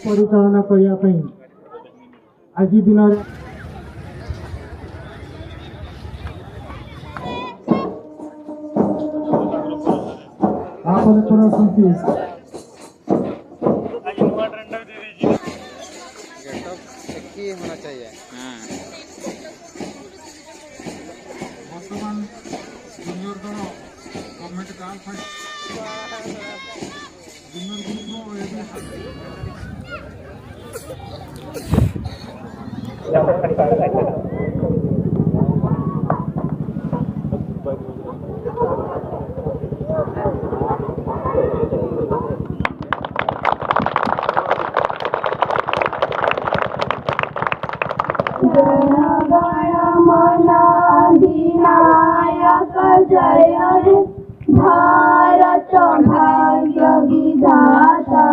परिचालना करने आज दिन आप होना चाहिए। वर्तमान जूनियर दल गवर्नमेंट गार्ल फाइट जूनियर जय हे भारत भाग्य विधाता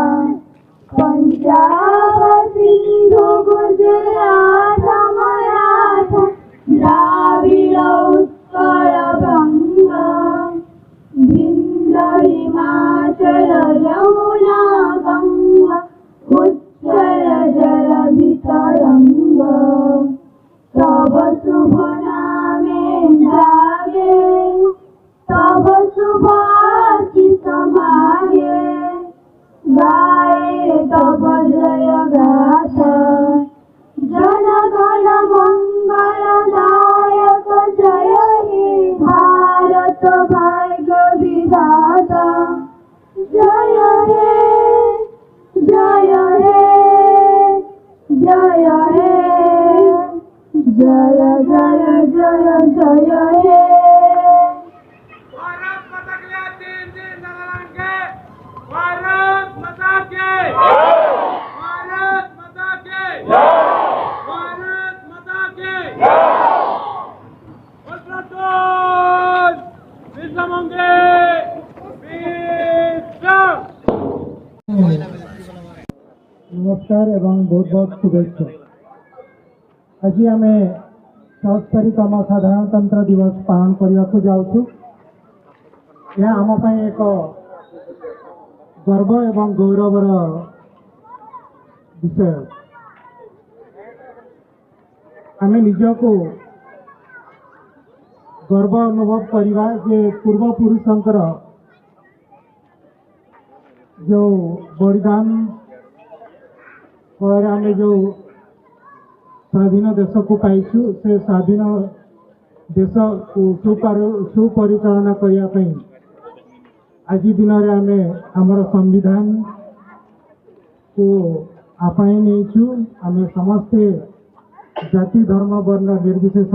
पंजाब सिंधु गुजरात मराठा द्राविड़ उत्कल गंगा विंध्य हिमाचल यमुना गंगा उच्चल जलधि तरंगा तब शुभ नामे जागे तब शुभ आशीष मागे गाए तब जय गाथा जन गण मंगलदायक जय हे भारत भाग्य विधाता जय हे जय हे जय हे जय जय जय जय हे भारत माता के तीन तीन नरेंगे भारत माता के भारत माता के भारत माता के उत्तराखंड विश्व मंगे नमस्कार एवं बहुत बहुत शुभेच्छा। आज आम 74तम साधारणतंत्र दिवस पालन करने को जाऊँ। यह आम एक गर्व एवं गौरवर विषय। आम निजको गर्व अनुभव करवा जे पूर्वपुरुषंकर जो बलिदान फल आम जो स्वाधीन देश को पाइछु से स्वाधीन देश को सुपरिचालना करने आज दिन आम आमर संविधान को आपणाई नहीं आम समस्ते जाति धर्म वर्ण निर्विशेष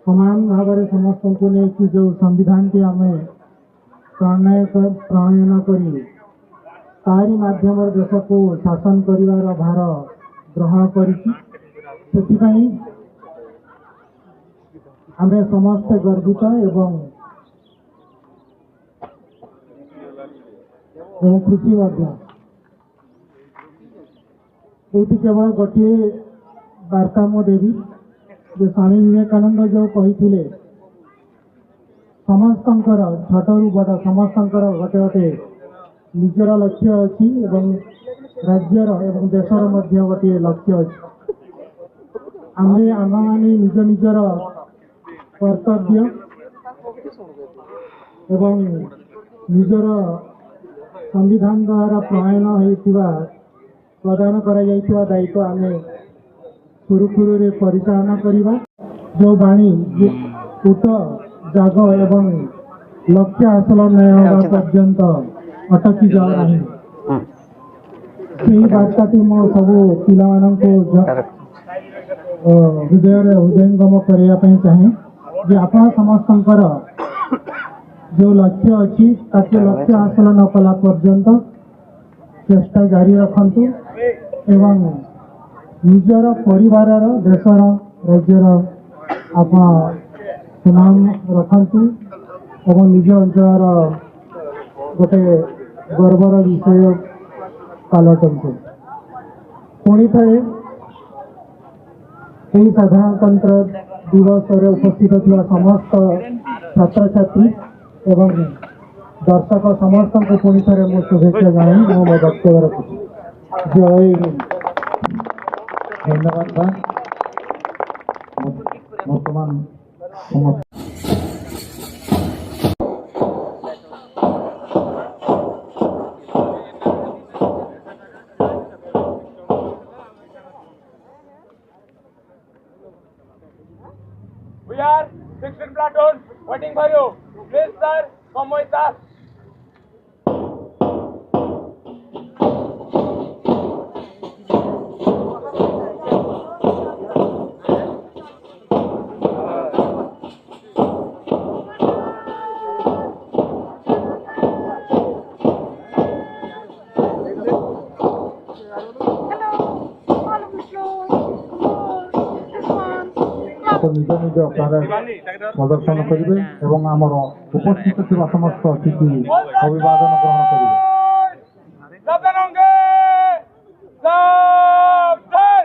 समान भाव में समस्त को लेकिन जो संविधान की आम प्रणयन करी तारी माध्यम देश को शासन करिवार भार ग्रहण करिछि। सेथिपाई आमे समस्त गर्वित एवं खुशी ये केवल गोटे वार्ता मु देवी जो स्वामी विवेकानंद जो कही समस्तंकर छोटू बड़ समस्तंकर गोटे गोटे निजर लक्ष्य अच्छी एवं राज्यर एवं देशर मध्य गोटे लक्ष्य अच्छी। आम मैंने निज निजर कर्तव्य एवं निजर संविधान द्वारा प्रणयन होता प्रदान करा दायित्व आम सुरुखुरु परिचालना करवा। जो बाणी उत जाग एवं लक्ष्य हासिल न पर्यंत अटकी जाओ नहीं बार्ताटी मो सब पिला हृदय हृदयंगम करने चाहे जे आप समस्त जो लक्ष्य अच्छी ताके लक्ष्य हासिल न कला पर्यंत चेष्टा जारी रखंतु एवं निजर परिवार देशर राज्यर आप सुनाम रखंतु एवं निज अंचल गोटे गर्वर विषय पालटंतु। पुणी थे यही साधारणतंत्र दिवस उपस्थित थी समस्त छात्र छात्री एवं दर्शक समस्त को पुणी थे मुझे शुभेच्छा जनाई मो वक्तव्य रखुच्छी। জয় হিন্দ। ধন্যবাদ ভাই। বর্তমান সমস্ত We are 16 platoon waiting for you. Please, sir, come with us. ନିଜ ନିଜ ପ୍ୟାରେଡ୍ ପ୍ରଦର୍ଶନ କରିବେ ଏବଂ ଆମର ଉପସ୍ଥିତ ଥିବା ସମସ୍ତ ଅତିଥି ଅଭିବାଦନ ଗ୍ରହଣ କରିବେ। सावधान होंगे, सावधान।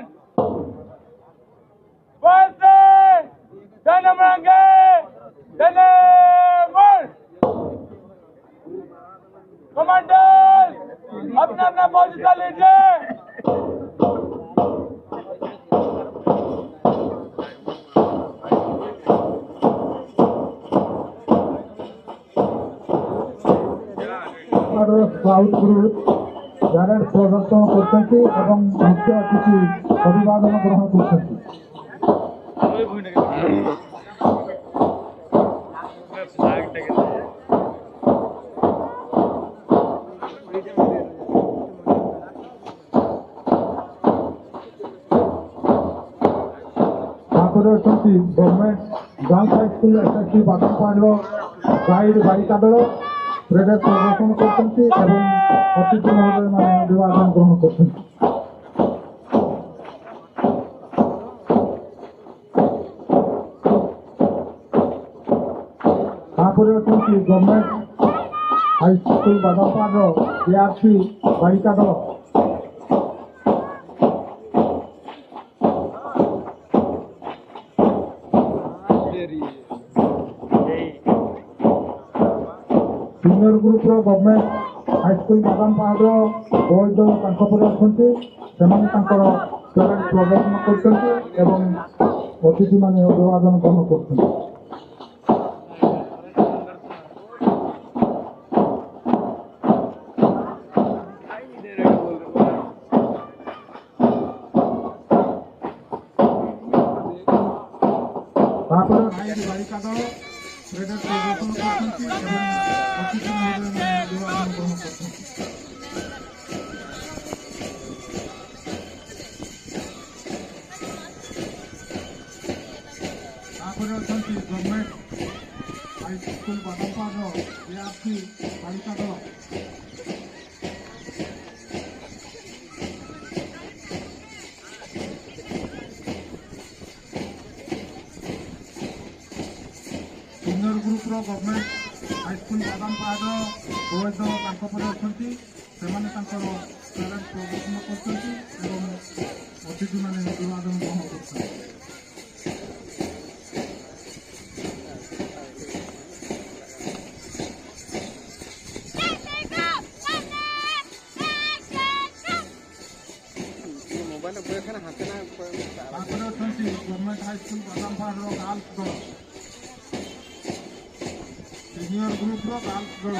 बलसे डंडा मारेंगे, डंडे मार। कमांडर अपना अपना पोजीशन लीजिए। ସାଉଥ୍ ଗ୍ରୁପ୍ ପ୍ୟାରେଡ୍ ପ୍ରଦର୍ଶନ କରୁଛନ୍ତି ଏବଂ ମୁଖ୍ୟ ଅତିଥି ଅଭିବାଦନ ଗ୍ରହଣ କରୁଛନ୍ତି। ତାପରେ ଅଛନ୍ତି ଗଭର୍ଣ୍ଣମେଣ୍ଟ ଗାର୍ଲସ ହାଇସ୍କୁଲ ଏସ୍ଏସ୍ସି ବାଦାମପାହାଡ଼ର ଗାଇଡ୍ ବାଳିକା ଦଳ ପ୍ୟାରେଡ୍ ପ୍ରଦର୍ଶନ କରୁଛନ୍ତି ଏବଂ ଅତିଥି ମହୋଦୟମାନେ ଅଭିବାଦନ ଗ୍ରହଣ କରୁଛନ୍ତି। ତାପରେ ଅଛନ୍ତି ଗଭର୍ଣ୍ଣମେଣ୍ଟ ହାଇସ୍କୁଲ ବାଦାମପାହାଡ଼ର ARC ବାଳିକା ଦଳ। ସିନିୟର ଗ୍ରୁପର ଗଭର୍ଣ୍ଣମେଣ୍ଟ ହାଇସ୍କୁଲ ବାଦାମପାହାଡ଼ର ବଏଜ୍ ଦଳ ତାଙ୍କ ପରେ ଅଛନ୍ତି। ସେମାନେ ତାଙ୍କର ପ୍ୟାରେଡ୍ ପ୍ରଦର୍ଶନ କରୁଛନ୍ତି ଏବଂ ଅତିଥିମାନେ ଅଭିବାଦନ ଗ୍ରହଣ କରୁଛନ୍ତି। ତାପରେ ବାଳିକା ଦଳ ପ୍ୟାରେଡ୍ ପ୍ରଦର୍ଶନ କରୁଛନ୍ତି ଏବଂ ଅତିଥି ମହୋଦୟମାନେ ଅଭିବାଦନ ଗ୍ରହଣ କରୁଛନ୍ତି। ତାପରେ ଅଛନ୍ତି ଗଭର୍ଣ୍ଣମେଣ୍ଟ ହାଇସ୍କୁଲ ବାଦାମପାହାଡ଼ର ARC ବାଳିକା ଦଳ। ସିନିୟର ଗ୍ରୁପର ଗଭର୍ଣ୍ଣମେଣ୍ଟ ହାଇସ୍କୁଲ ବାଦାମପାହାଡ଼ର ବଏଜ୍ ଦଳ ତାଙ୍କ ପରେ ଅଛନ୍ତି। ସେମାନେ ତାଙ୍କର ପ୍ୟାରେଡ୍ ପ୍ରଦର୍ଶନ କରୁଛନ୍ତି ଏବଂ ଅତିଥିମାନେ ଅଭିବାଦନ ଗ୍ରହଣ କରୁଛନ୍ତି। ତାପରେ ଅଛନ୍ତି ଗଭର୍ଣ୍ଣମେଣ୍ଟ ହାଇସ୍କୁଲ ବାଦାମପାହାଡ଼ର ଗାର୍ଲସ ଦଳ। ସିନିୟର ଗ୍ରୁପର ଗାର୍ଲସ ଦଳ।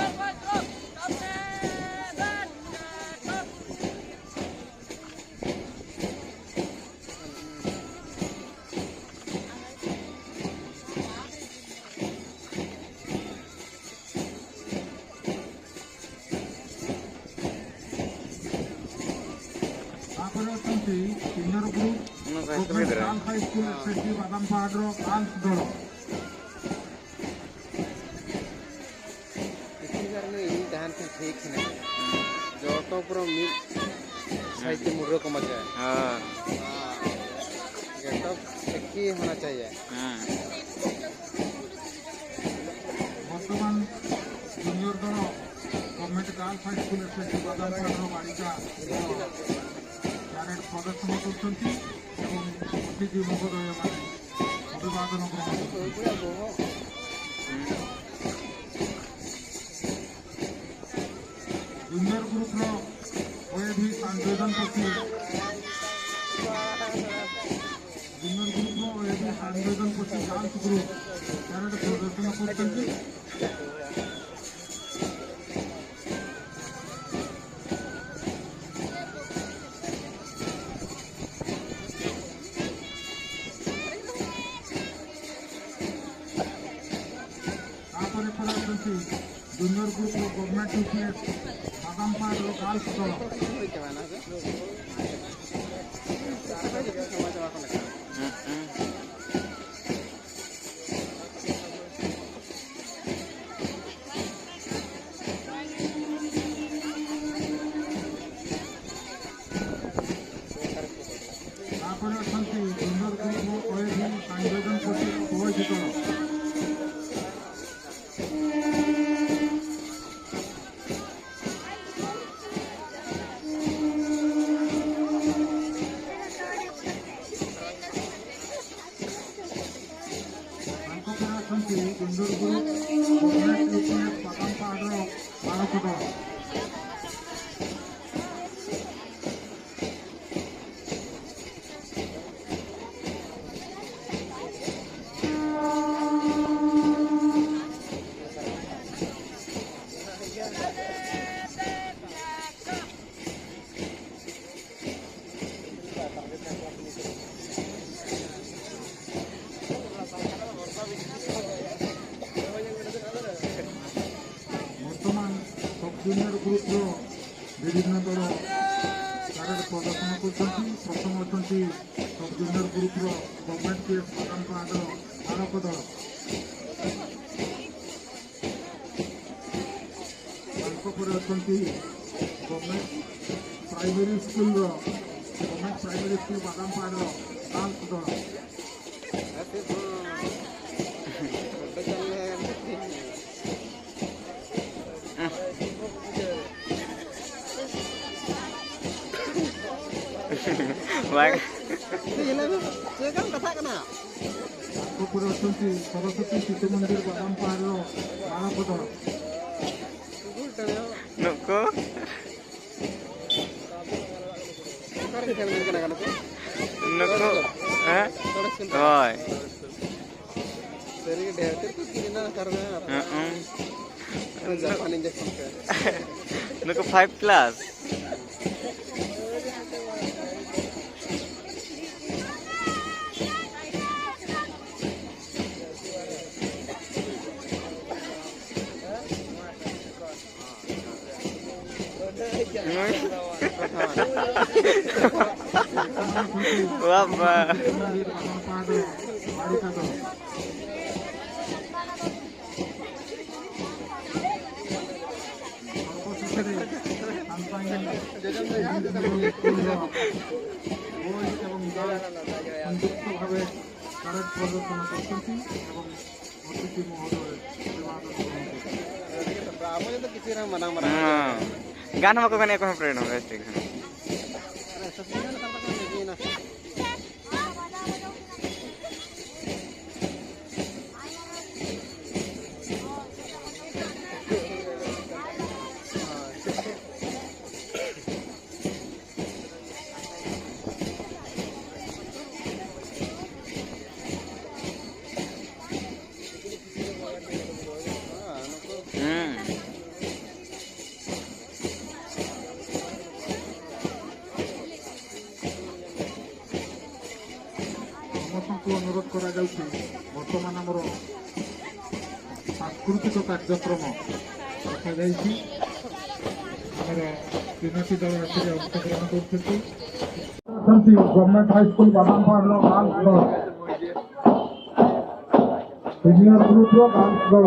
ତାପରେ ଅଛନ୍ତି senior group girls high school SSC ବାଦାମପାହାଡ଼ର ଗାର୍ଲସ ଦଳ। ठीक है जो तो पूरा मिल साहित्य मुर्रे को मजा है। हाँ गेटअप एक ही होना चाहिए। ବର୍ତ୍ତମାନ ଜୁନିୟର ଦଳ ଗଭର୍ଣ୍ଣମେଣ୍ଟ ଗାର୍ଲସ ହାଇସ୍କୁଲ ଏସ୍ଏସ୍ସି ବାଦାମପାହାଡ଼ର ବାଳିକା ପ୍ୟାରେଡ୍ ପ୍ରଦର୍ଶନ କରୁଛନ୍ତି ଏବଂ ଅତିଥି ମହୋଦୟମାନେ ଅଭିବାଦନ ଗ୍ରହଣ କରୁଛନ୍ତି। ଜୁନିୟର ଗ୍ରୁପର ओएबी संयोजन प्रति जूनियर ग्रुप ओएबी संयोजन प्रति डांस ग्रुप पैरेड प्रदर्शन करते junior group government UPS Badampahar girls दल जूनियर ग्रुप ओएबी संयोजन प्रति उपयोजित दल जूनियर ग्रुप विभिन्न दल पैरेड प्रदर्शन कर प्रथम अच्छा सब junior group government PS Badampahar बालक दल अच्छा government primary school Badampahar dance दल सरस्वती शिशु मंदिर बादामपाड़ बालक दल नुको नुको होय नुको 5 class Wapa. Gan mo ko kanina ko friend ho guys tignan. अनुरोध करा बर्तमान आमर सांस्कृतिक कार्यक्रम रखा तीनोटी दल अंशग्रहण कर गवर्नमेंट हाईस्कूल बादामपाड़ डांस दल सीनियर ग्रुप डांस दल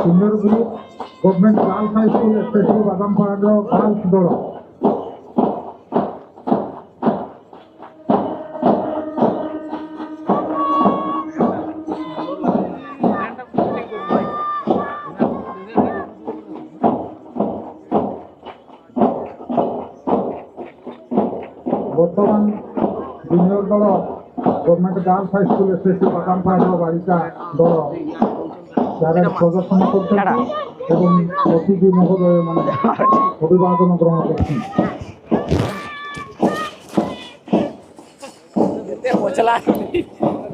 senior group government girls high school special Badampahar girls दल ଦଳ government girls high school SSC Badampahar ବାଳିକା ଦଳ ପ୍ୟାରେଡ୍ ପ୍ରଦର୍ଶନ କରୁଛନ୍ତି ଏବଂ ଅତିଥି ମହୋଦୟମାନେ ଅଭିବାଦନ ଗ୍ରହଣ କରୁଛନ୍ତି।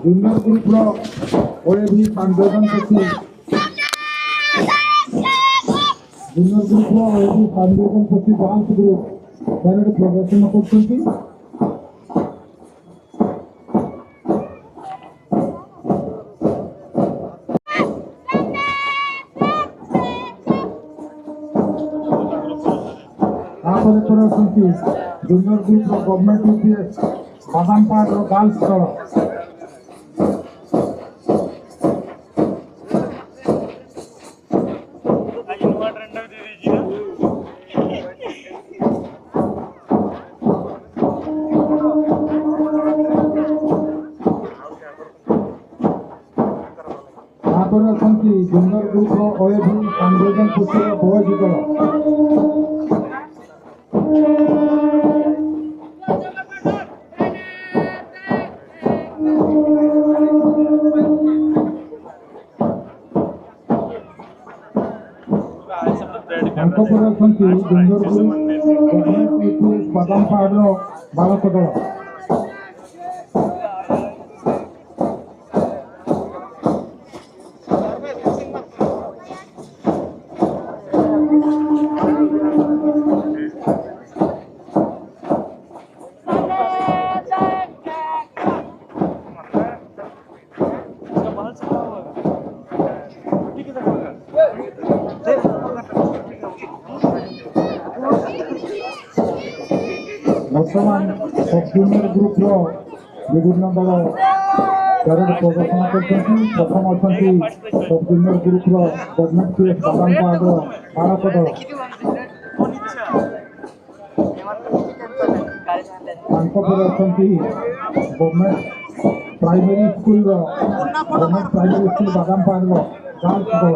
ଜୁନିୟର ଗ୍ରୁପର ଓଏଭି ସାନବେଦନ ସେଠୀ ଜୁନିୟର ଗ୍ରୁପର ଓଏଭି ସାନବେଦନ ସେଠୀ ଡାନ୍ସ ଗ୍ରୁପ ପ୍ୟାରେଡ୍ ପ୍ରଦର୍ଶନ କରୁଛନ୍ତି। ତାପରେ ପରେ ଅଛନ୍ତି ଜୁନିୟର ଗ୍ରୁପର ଗଭର୍ଣ୍ଣମେଣ୍ଟ ୟୁପିଏସ୍ ବାଦାମପାହାଡ଼ର ଗାର୍ଲସ ଦଳ। ତାପରେ ଅଛନ୍ତି ଜୁନିୟର ଗ୍ରୁପର ଓଏଭି ସାନବେଦନ ସେଠୀର ବଏଜ ଦଳ। ତାଙ୍କ ପରେ ଅଛନ୍ତି ଜୁନିୟର ଗ୍ରୁପ ଗଭର୍ଣ୍ଣମେଣ୍ଟ ୟୁପିଏସ୍ ବାଦାମପାହାଡ଼ର ବାଳକ ଦଳ। ବର୍ତ୍ତମାନ ସବ୍ ଜୁନିୟର ଗ୍ରୁପର ବିଭିନ୍ନ ଦଳ ପ୍ୟାରେଡ୍ ପ୍ରଦର୍ଶନ କରୁଛନ୍ତି। ପ୍ରଥମ ଅଛନ୍ତି ସବ୍ ଜୁନିୟର ଗ୍ରୁପର ଗଭର୍ଣ୍ଣମେଣ୍ଟ ୟୁପିଏସ୍ ବାଦାମପାହାଡ଼ର ବାଳକ ଦଳ। ତାଙ୍କ ପରେ ଅଛନ୍ତି ଗଭର୍ଣ୍ଣମେଣ୍ଟ ପ୍ରାଇମେରୀ ସ୍କୁଲର ବାଦାମପାହାଡ଼ର ଗାର୍ଲସ ଦଳ।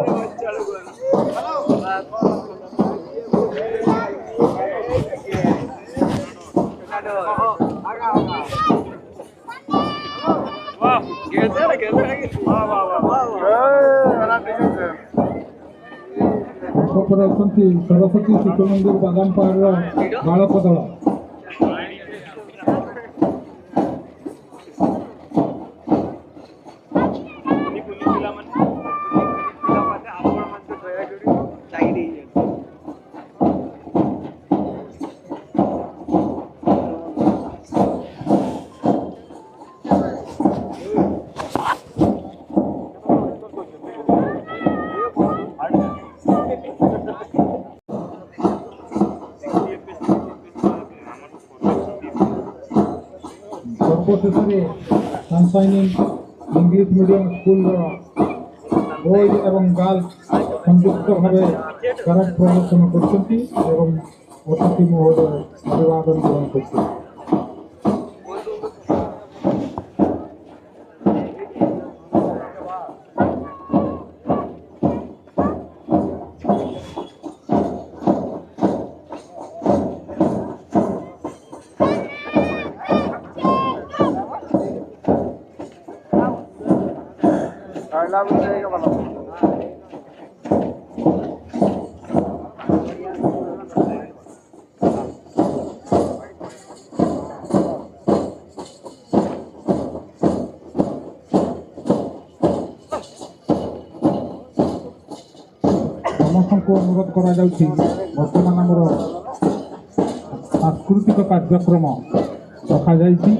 ତାଙ୍କ ପରେ ଅଛନ୍ତି ସରସ୍ୱତୀ ଶିଶୁ ମନ୍ଦିର ବାଦାମପାହାଡ଼ର ବାଳକ ଦଳ। ସର୍ବଶେଷରେ ସନସାଇନ୍ ଇଂଲିଶ ମିଡ଼ିୟମ ସ୍କୁଲର ବଏଜ୍ ଏବଂ ଗାର୍ଲସ ସଂଯୁକ୍ତ ଭାବେ ପ୍ୟାରେଡ୍ ପ୍ରଦର୍ଶନ କରୁଛନ୍ତି ଏବଂ ଅତିଥି ମହୋଦୟ ଅଭିବାଦନ ଗ୍ରହଣ କରୁଛନ୍ତି। ସମସ୍ତଙ୍କୁ ଅନୁରୋଧ କରାଯାଉଛି ବର୍ତ୍ତମାନ ଆମର ସାଂସ୍କୃତିକ କାର୍ଯ୍ୟକ୍ରମ ରଖାଯାଇଛି।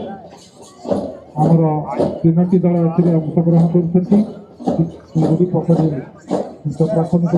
ଆମର 3ଟି ଦଳ ଏଥିରେ ଅଂଶଗ୍ରହଣ କରୁଛନ୍ତି। ପୋଖରୀ ପ୍ରାଥମିକ